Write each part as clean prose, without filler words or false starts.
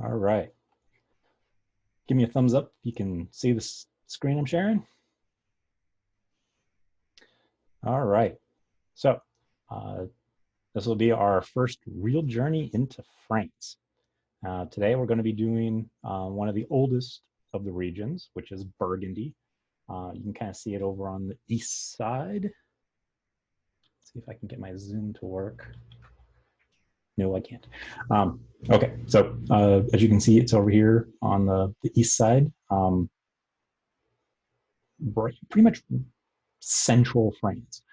All right. Give me a thumbs up if you can see the screen I'm sharing. All right. So this will be our first real journey into France. Today we're going to be doing one of the oldest of the regions, which is Burgundy. You can kind of see it over on the east side. Let's see if I can get my zoom to work. No, I can't. Okay, so as you can see, it's over here on the east side. Pretty much central France.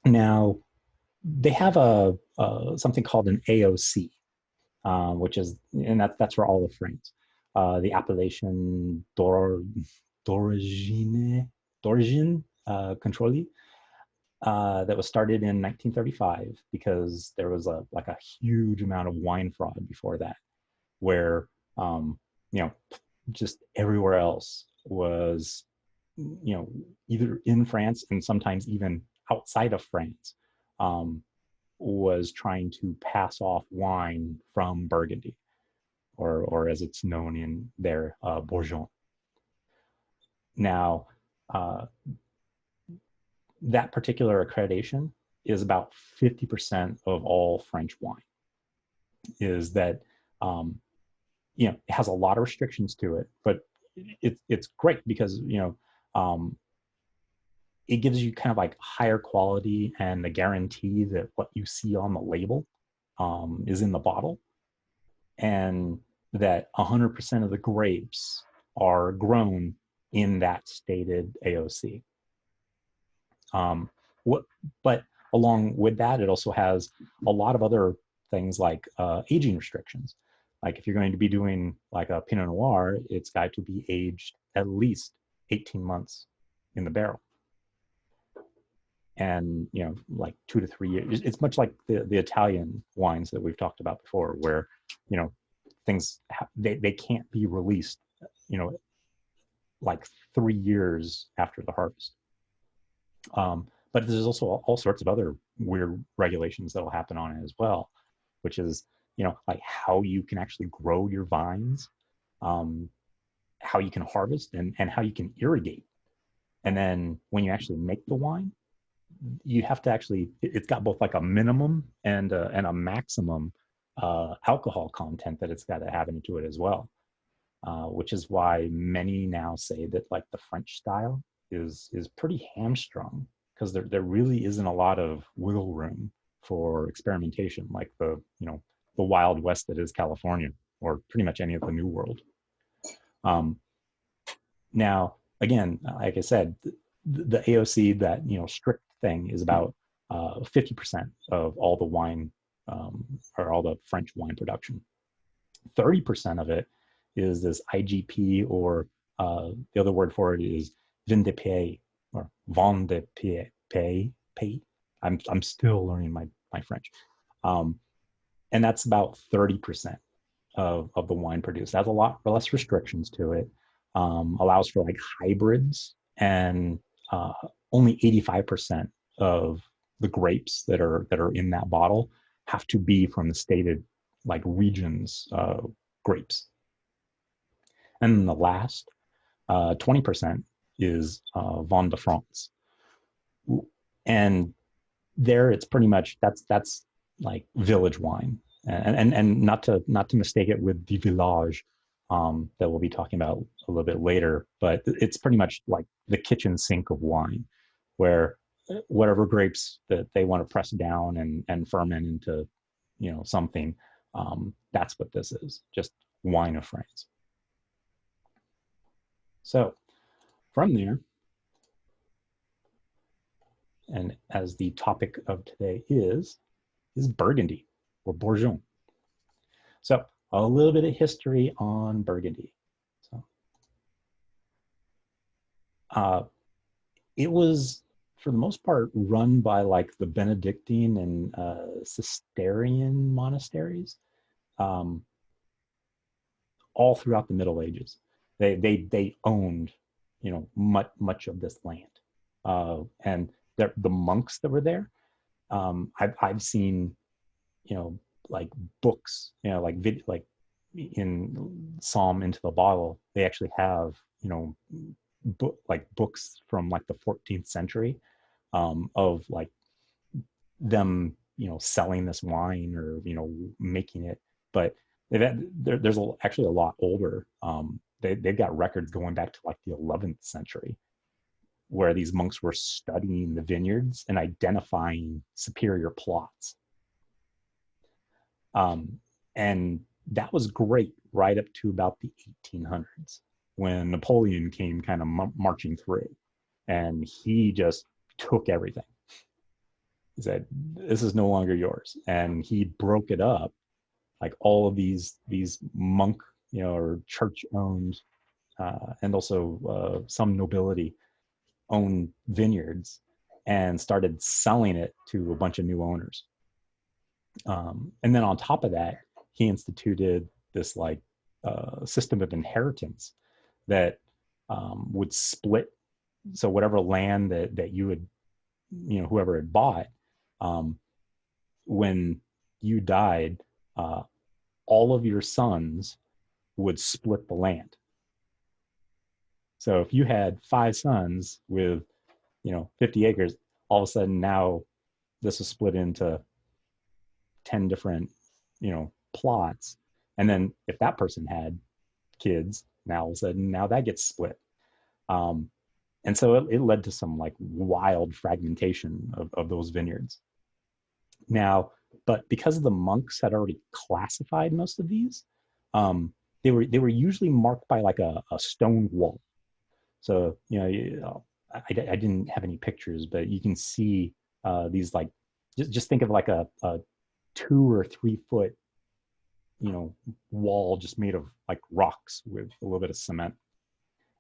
Now, they have something called an AOC, which is, and that's for all of France. The appellation d'origine contrôlée, that was started in 1935 because there was a huge amount of wine fraud before that, where just everywhere else was either in France and sometimes even outside of France, was trying to pass off wine from Burgundy, or as it's known in there, Bourgogne. Now, that particular accreditation is about 50% of all French wine. Is that it has a lot of restrictions to it, but it's great because it gives you kind of like higher quality and the guarantee that what you see on the label is in the bottle, and that 100% of the grapes are grown in that stated AOC. But along with that, it also has a lot of other things like aging restrictions. Like if you're going to be doing like a Pinot Noir, it's got to be aged at least 18 months in the barrel. And, like 2 to 3 years. It's much like the Italian wines that we've talked about before, where, things, they can't be released, like 3 years after the harvest. But there's also all sorts of other weird regulations that will happen on it as well, which is, like how you can actually grow your vines, how you can harvest and how you can irrigate. And then when you actually make the wine, you have to actually, it's got both like a minimum and a maximum alcohol content that it's got to have into it as well. Which is why many now say that like the French style is pretty hamstrung, because there really isn't a lot of wiggle room for experimentation, like the Wild West that is California, or pretty much any of the New World. Now, again, like I said, the AOC, that strict thing, is about 50% of all the wine, or all the French wine production. 30% of it is this IGP, or the other word for it is vin de pays, or vin de pays. I'm still learning my French. And that's about 30% of the wine produced. It has a lot less restrictions to it. Allows for like hybrids, and only 85% of the grapes that are in that bottle have to be from the stated like regions grapes. And then the last 20% is Vin de France, and there it's pretty much that's like village wine, and not to mistake it with the village that we'll be talking about a little bit later, but it's pretty much like the kitchen sink of wine, where whatever grapes that they want to press down and ferment into something, that's what this is, just wine of France. So from there, and as the topic of today is Burgundy, or Bourgogne. So a little bit of history on Burgundy. So it was, for the most part, run by like the Benedictine and Cistercian monasteries, all throughout the Middle Ages. They owned much of this land, and the monks that were there, I've seen like books, like in Psalm Into the Bottle, they actually have, books from like the 14th century, of like them, selling this wine or, making it. But there's actually a lot older. They've got records going back to like the 11th century, where these monks were studying the vineyards and identifying superior plots. And that was great right up to about the 1800s, when Napoleon came kind of marching through, and he just took everything. He said, "This is no longer yours," and he broke it up, like all of these monk, or church owned, and also some nobility owned vineyards, and started selling it to a bunch of new owners. And then on top of that, he instituted this like system of inheritance that would split. So whatever land that you had, whoever had bought, when you died, all of your sons would split the land. So if you had 5 sons with, 50 acres, all of a sudden now this is split into 10 different, plots. And then if that person had kids, now all of a sudden now that gets split. And so it led to some like wild fragmentation of those vineyards. Now, but because the monks had already classified most of these, they were usually marked by like a stone wall. So, I didn't have any pictures, but you can see these like, just think of like a 2 or 3 foot, wall just made of like rocks with a little bit of cement.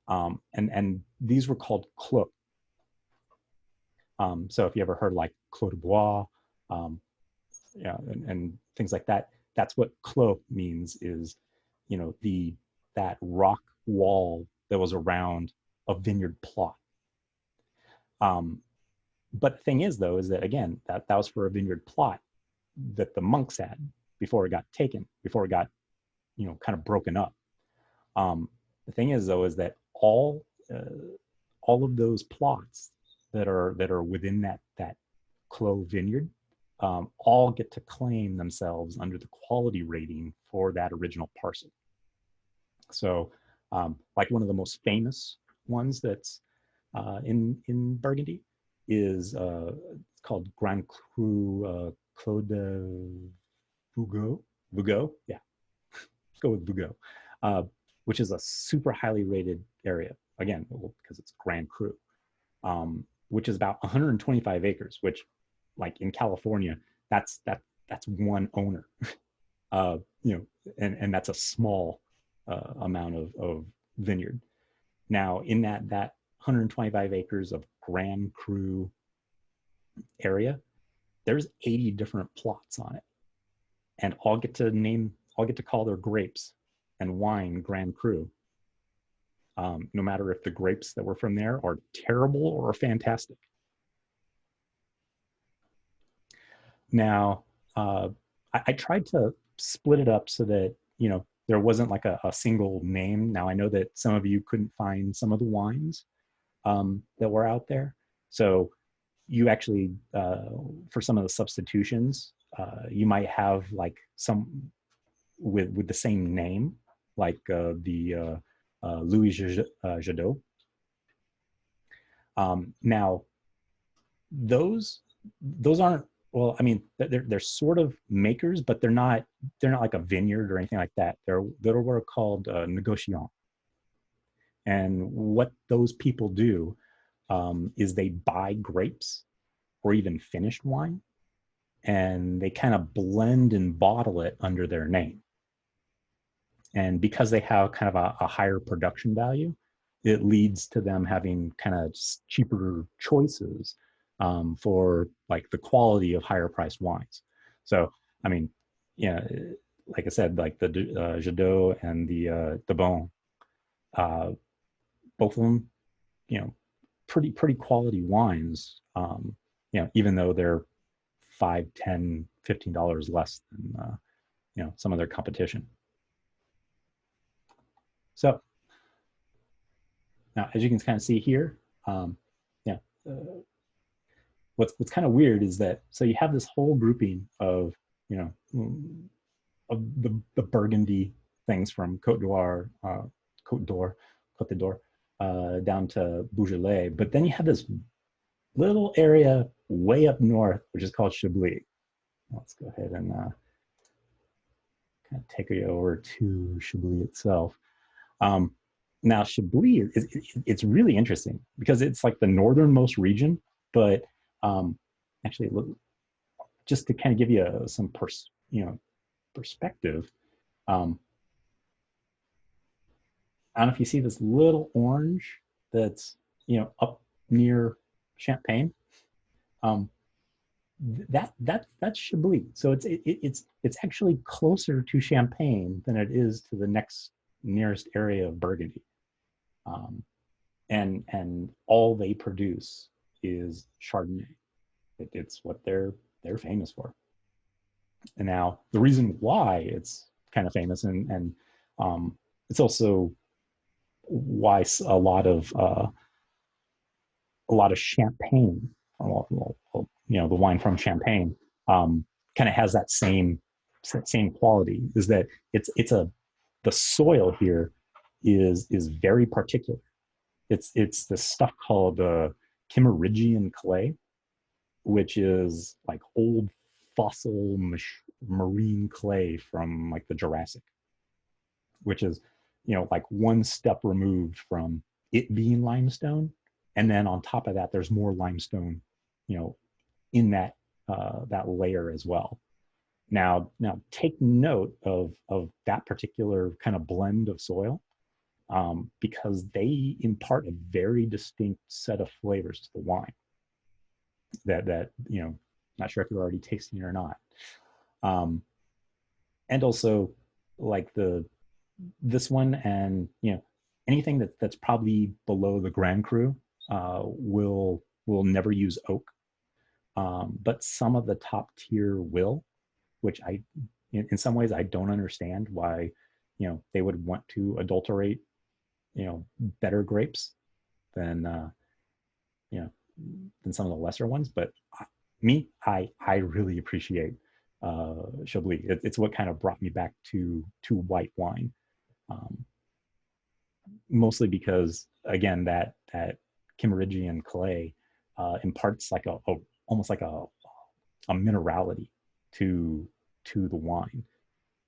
And these were called clos. So if you ever heard like clos de bois, and things like that, that's what clos means, is, that rock wall that was around a vineyard plot. But the thing is, though, is that again, that was for a vineyard plot that the monks had before it got taken, before it got, kind of broken up. The thing is, though, is that all of those plots that are within that clos vineyard, all get to claim themselves under the quality rating for that original parcel. So, like one of the most famous ones that's in Burgundy is it's called Grand Cru Clos de Vougeot, yeah, let's go with Vougeot, which is a super highly rated area, again, because it's Grand Cru, which is about 125 acres, which, like in California, that's one owner, and that's a small amount of vineyard. Now, in that 125 acres of Grand Cru area, there's 80 different plots on it, and all get to call their grapes and wine Grand Cru, no matter if the grapes that were from there are terrible or fantastic. Now, I tried to split it up so that, there wasn't like a single name. Now, I know that some of you couldn't find some of the wines that were out there. So you actually, for some of the substitutions, you might have like some with the same name, like the Louis Jadot. Now, those aren't, well, I mean, they're sort of makers, but they're not like a vineyard or anything like that. They're what are called négociants. And what those people do is they buy grapes or even finished wine, and they kind of blend and bottle it under their name. And because they have kind of a higher production value, it leads to them having kind of cheaper choices for like the quality of higher priced wines. So, I mean, like I said, like the Jadot and the Domaine, both of them, pretty quality wines. Even though they're 5, 10, $15 less than some of their competition. So now, as you can kind of see here, yeah, what's kind of weird is that, so you have this whole grouping of of the Burgundy things from Côte d'Or, down to Beaujolais, but then you have this little area way up north, which is called Chablis. Let's go ahead and kind of take you over to Chablis itself. Now, Chablis, it's really interesting because it's like the northernmost region, but actually, just to kind of give you some perspective, I don't know if you see this little orange that's up near Champagne. That's Chablis. So it's actually closer to Champagne than it is to the nearest area of Burgundy. And all they produce is Chardonnay. It's what they're famous for. And now the reason why it's kind of famous, and it's also why a lot of Champagne, the wine from Champagne, kind of has that same quality, is that the soil here is very particular. It's this stuff called Camembert clay, which is like old fossil marine clay from like the Jurassic, which is like one step removed from it being limestone, and then on top of that there's more limestone in that layer as well. Now take note of that particular kind of blend of soil, because they impart a very distinct set of flavors to the wine that not sure if you're already tasting it or not. And also, like this one, and anything that's probably below the Grand Cru will never use oak, but some of the top tier will, which in some ways I don't understand why they would want to adulterate better grapes than than some of the lesser ones. But I really appreciate Chablis. It's what kind of brought me back to white wine, mostly because, again, that Camembert clay imparts like almost like a minerality to the wine,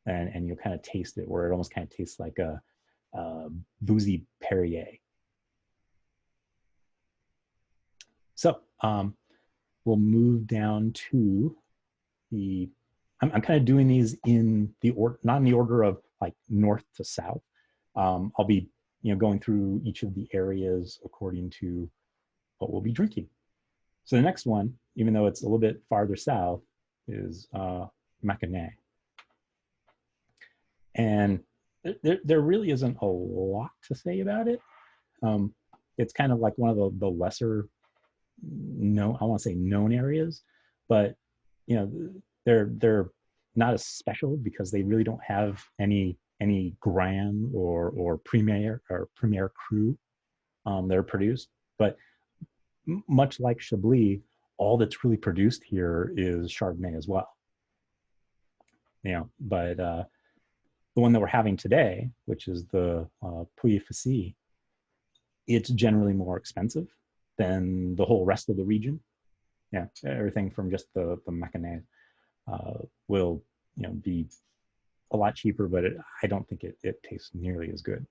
and you'll kind of taste it, where it almost kind of tastes like a boozy Perrier. So we'll move down to the, I'm kind of doing these in the order, not in the order of like north to south. I'll be going through each of the areas according to what we'll be drinking. So the next one, even though it's a little bit farther south, is Maconnais. And there really isn't a lot to say about it. It's kind of like one of the lesser I want to say known areas, but they're not as special because they really don't have any Grand or Premier Cru that are produced. But much like Chablis, all that's really produced here is Chardonnay as well. But the one that we're having today, which is the Pouilly Fuisse, it's generally more expensive than the whole rest of the region. Yeah, everything from just the Maconnais will be a lot cheaper, but I don't think it tastes nearly as good.